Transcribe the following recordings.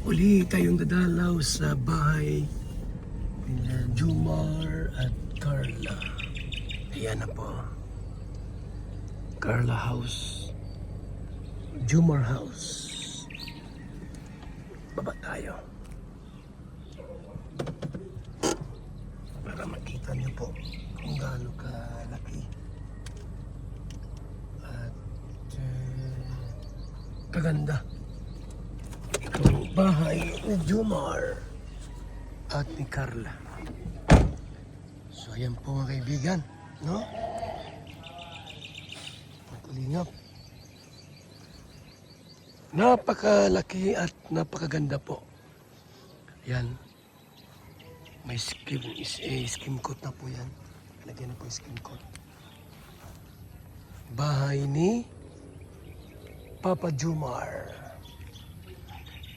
Uli tayong dadalaw sa bahay nila Jumar at Carla. Ayan na po. Carla House. Jumar House. Baba tayo. Para makita niyo po kung gaano kalaki. At kaganda. Itong bahay ni Jumar at ni Carla. So ayan po mga kaibigan, no? Pagkalingap. Napakalaki at napakaganda po. Ayan. May skim coat na po yan. Lagyan na po yung skim coat. Bahay ni Papa Jumar.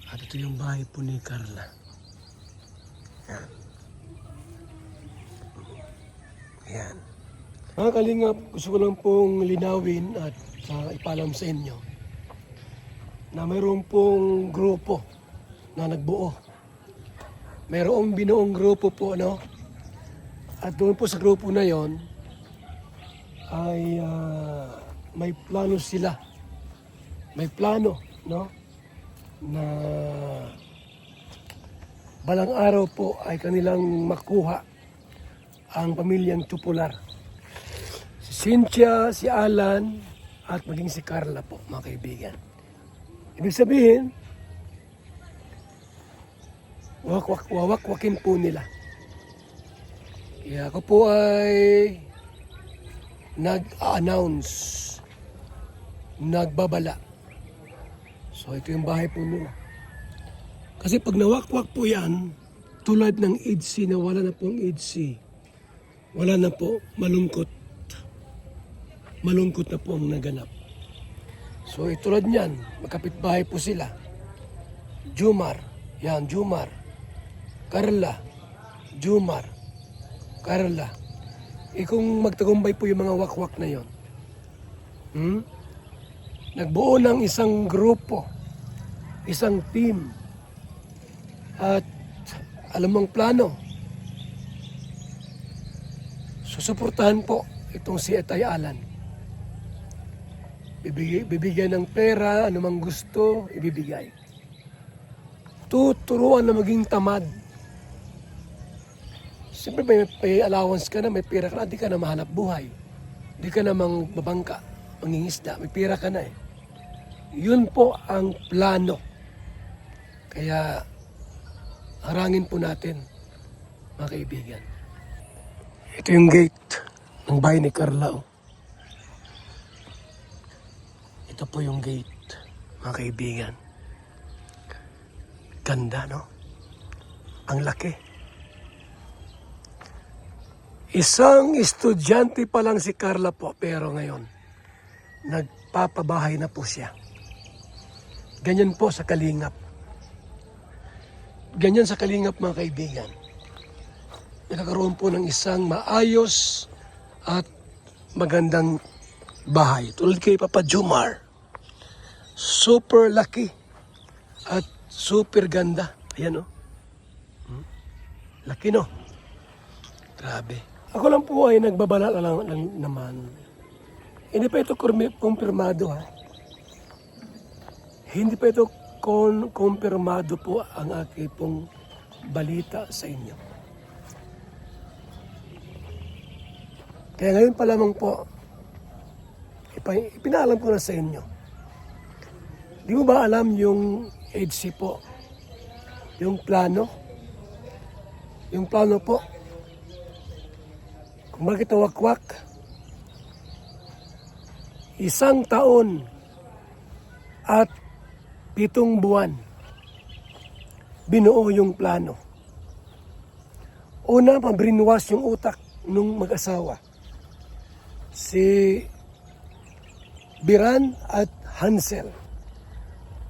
At ito yung bahay po ni Carla. Ayan. Ayan. Mga kalingap, gusto ko lang pong linawin at ipalam sa inyo na mayroon pong grupo na nagbuo. Mayroong binuong grupo po, no? At doon po sa grupo na yon ay may plano sila. May plano, no? Na balang araw po ay kanilang makuha ang pamilyang Tupular. Si Cynthia, si Alan, at maging si Carla po, mga kaibigan. Ibig sabihin, wawakwakin po nila. Kaya ako po ay nag-announce, nagbabala. So ito yung bahay po nila. Kasi pag nawakwak po yan, tulad ng EDC na wala na pong EDC, wala na po, malungkot. Malungkot na po ang naganap. So tulad niyan, magkapitbahay po sila. Jumar, yan, Jumar. Carla, Jumar, Carla. Kung magtagumpay po yung mga wakwak na yon, nagbuo ng isang grupo, isang team, at alam mong plano, susuportahan po itong si Etay Alan. Bibigyan ng pera, anumang gusto, ibibigay. Tuturuan na maging tamad. Siyempre may allowance ka na, may pera ka na, di ka na mahanap buhay. Di ka na babangka, mangingisda, may pera ka na eh. Yun po ang plano. Kaya harangin po natin, mga kaibigan. Ito yung gate ng bahay ni Carla. Ito po yung gate, mga kaibigan. Ganda, no? Ang laki. Isang estudyante pa lang si Carla po, pero ngayon, nagpapabahay na po siya. Ganyan po sa Kalingap. Ganyan sa Kalingap, mga kaibigan. Nakakaroon po ng isang maayos at magandang bahay. Tulad kay Papa Jumar. Super laki at super ganda. Ayan, no? Laki, no? Grabe. Ako lang po ay nagbabala lang naman. Hindi pa ito kumpirmado, ha? Hindi pa ito kumpirmado po ang aking pong balita sa inyo. Kaya ngayon pa lamang po, ipinaalam ko na sa inyo. Di mo ba alam yung EDC po? Yung plano? Yung plano po? Kung bakit wakwak? 1 taon at 7 buwan binuo yung plano. Una, mabrinwas yung utak nung mag-asawa. Si Biran at Hansel.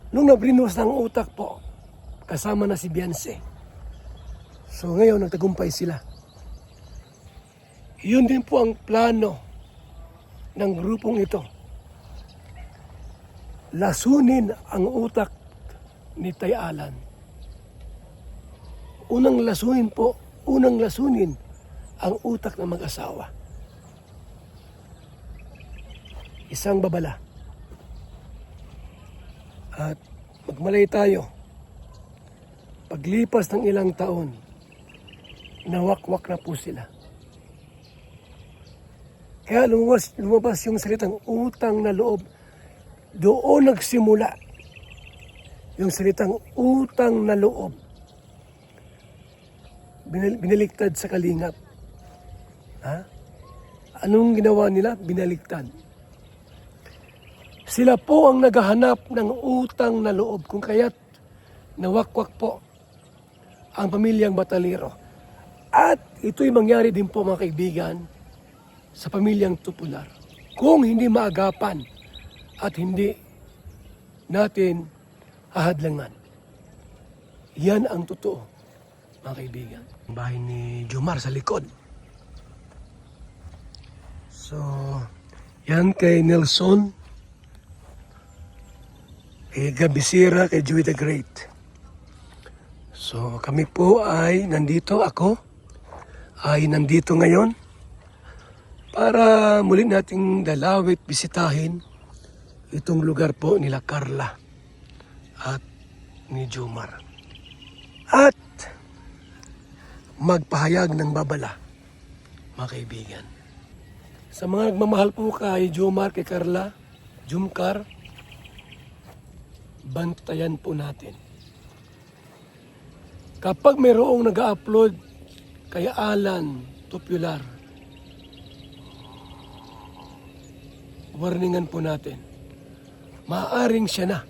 Nung nabrinwas ng utak po, kasama na si Beyonce. So ngayon, nagtagumpay sila. Yun din po ang plano ng grupong ito. Lasunin ang utak ni Tay Alan unang lasunin ang utak ng mag-asawa. Isang babala. At magmalay tayo, paglipas ng ilang taon, nawakwak na po sila. Kaya lumabas yung salitang utang na loob. Doon nagsimula yung salitang utang na loob. Binaliktad sa kalingap. Ha? Anong ginawa nila? Binaliktad. Sila po ang naghahanap ng utang na loob, kung kaya't nawakwak po ang pamilyang Batalero. At ito'y mangyari din po, mga kaibigan, sa pamilyang Tupular. Kung hindi maagapan at hindi natin hahadlangan. Yan ang totoo, mga kaibigan. Ang bahay ni Jomar sa likod. So, yan kay Nelson, kay Gabisira, kay Joey the Great. So kami po ay nandito, ako ay nandito ngayon para muli nating dalawit bisitahin itong lugar po nila Carla at ni Jomar. At magpahayag ng babala, mga kaibigan. Sa mga nagmamahal po kay Jomar, kay Carla, Jumcar, bantayan po natin. Kapag mayroong nag-upload kay Alan Tupular, warningan po natin. Maaaring siya na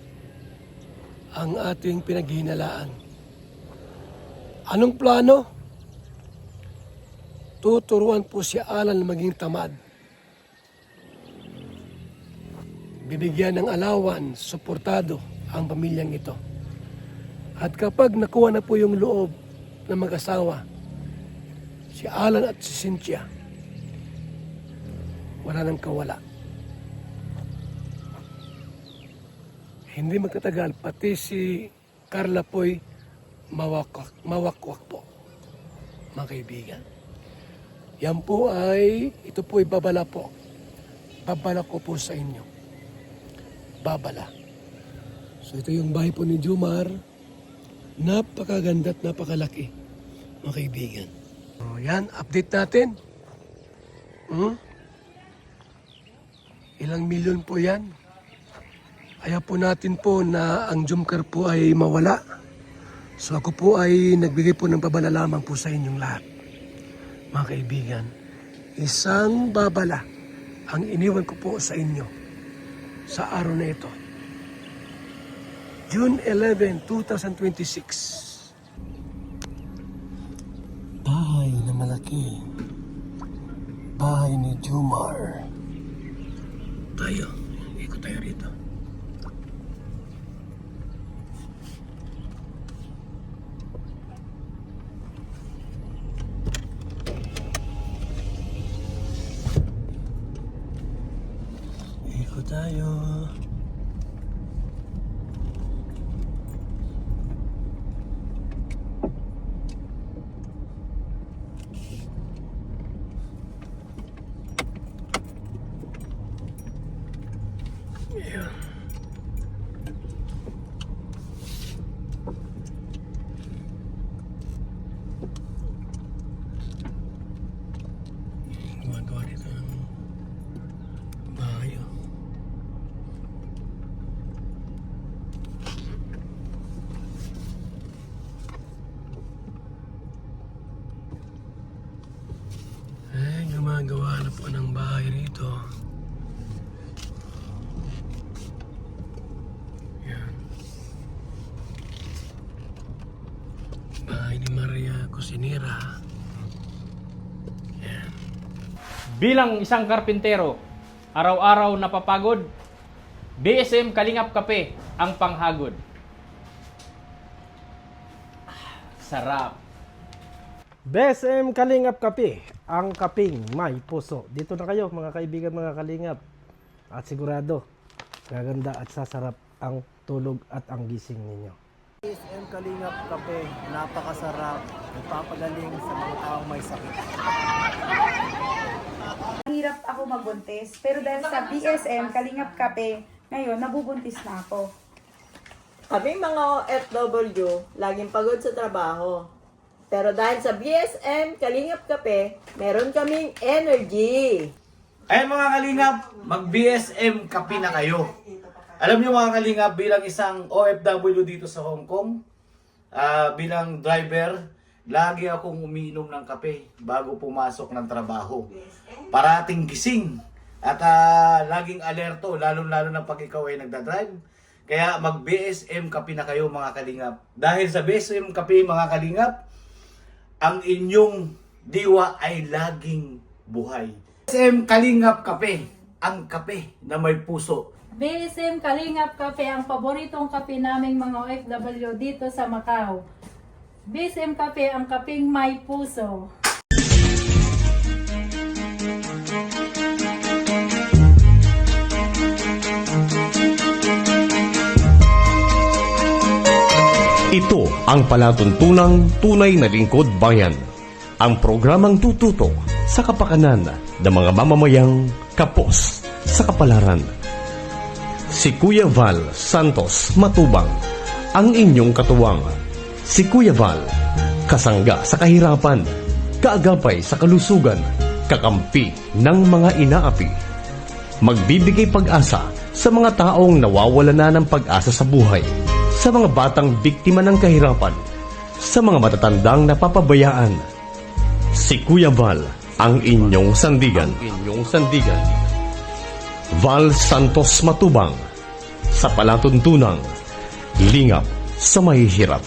ang ating pinaghihinalaan. Anong plano? Tuturuan po si Alan maging tamad. Bibigyan ng alawan, suportado ang pamilyang ito. At kapag nakuha na po yung loob ng mag-asawa, si Alan at si Cynthia, wala nang kawala. Hindi magtatagal, pati si Carla po'y mawakwak po, mga kaibigan. Yan po ito po'y babala po. Babala ko po sa inyo. Babala. So ito yung bahay po ni Jomar. Napakaganda at napakalaki, mga kaibigan. So yan, update natin. Ilang milyon po yan. Ayaw po natin po na ang Jomcar po ay mawala. So ako po ay nagbigay po ng babala lamang po sa inyong lahat, mga kaibigan. Isang babala ang iniwan ko po sa inyo sa araw na ito. June 11, 2026. Bahay na malaki. Bahay ni Jomar. Ikot tayo rito. Ikot tayo. Ayan. Gumagawa dito ng bahay. Gumagawa na po ng bahay rito. Bahay ni Maria Cusinera. Yan. Bilang isang karpintero, araw-araw napapagod, BSM Kalingap Kape ang panghagod. Sarap. BSM Kalingap Kape, ang kaping may puso. Dito na kayo mga kaibigan, mga kalingap. At sigurado, gaganda at sasarap ang tulog at ang gising ninyo. BSM Kalingap Kape, napakasarap, nagpapagaling sa mga taong may sakit. Hirap ako magbuntis, pero dahil sa BSM Kalingap Kape, ngayon nabubuntis na ako. Kaming mga OFW, laging pagod sa trabaho. Pero dahil sa BSM Kalingap Kape, meron kaming energy. Ayan mga kalingap, mag-BSM kape na kayo. Alam niyo mga kalingap, bilang isang OFW dito sa Hong Kong, bilang driver, lagi akong umiinom ng kape bago pumasok ng trabaho. Parating gising at laging alerto, lalo-lalo na pag ikaw ay nagdadrive. Kaya mag-BSM kape na kayo mga kalingap. Dahil sa BSM kape mga kalingap, ang inyong diwa ay laging buhay. BSM Kalingap Kape, ang kape na may puso. BSM Kalingap Kape ang paboritong kape naming mga OFW dito sa Macau. BSM Kape ang kapeng may puso. Ito ang palatuntunang tunay na lingkod bayan. Ang programang tututok sa kapakanan ng mga mamamayang kapos sa kapalaran. Si Kuya Val Santos Matubang, ang inyong katuwang. Si Kuya Val, kasangga sa kahirapan, kaagapay sa kalusugan, kakampi ng mga inaapi. Magbibigay pag-asa sa mga taong nawawala na ng pag-asa sa buhay, sa mga batang biktima ng kahirapan, sa mga matatandang napapabayaan. Si Kuya Val, ang inyong sandigan. Val Santos Matubang, sa palatuntunang lingap sa mahihirap.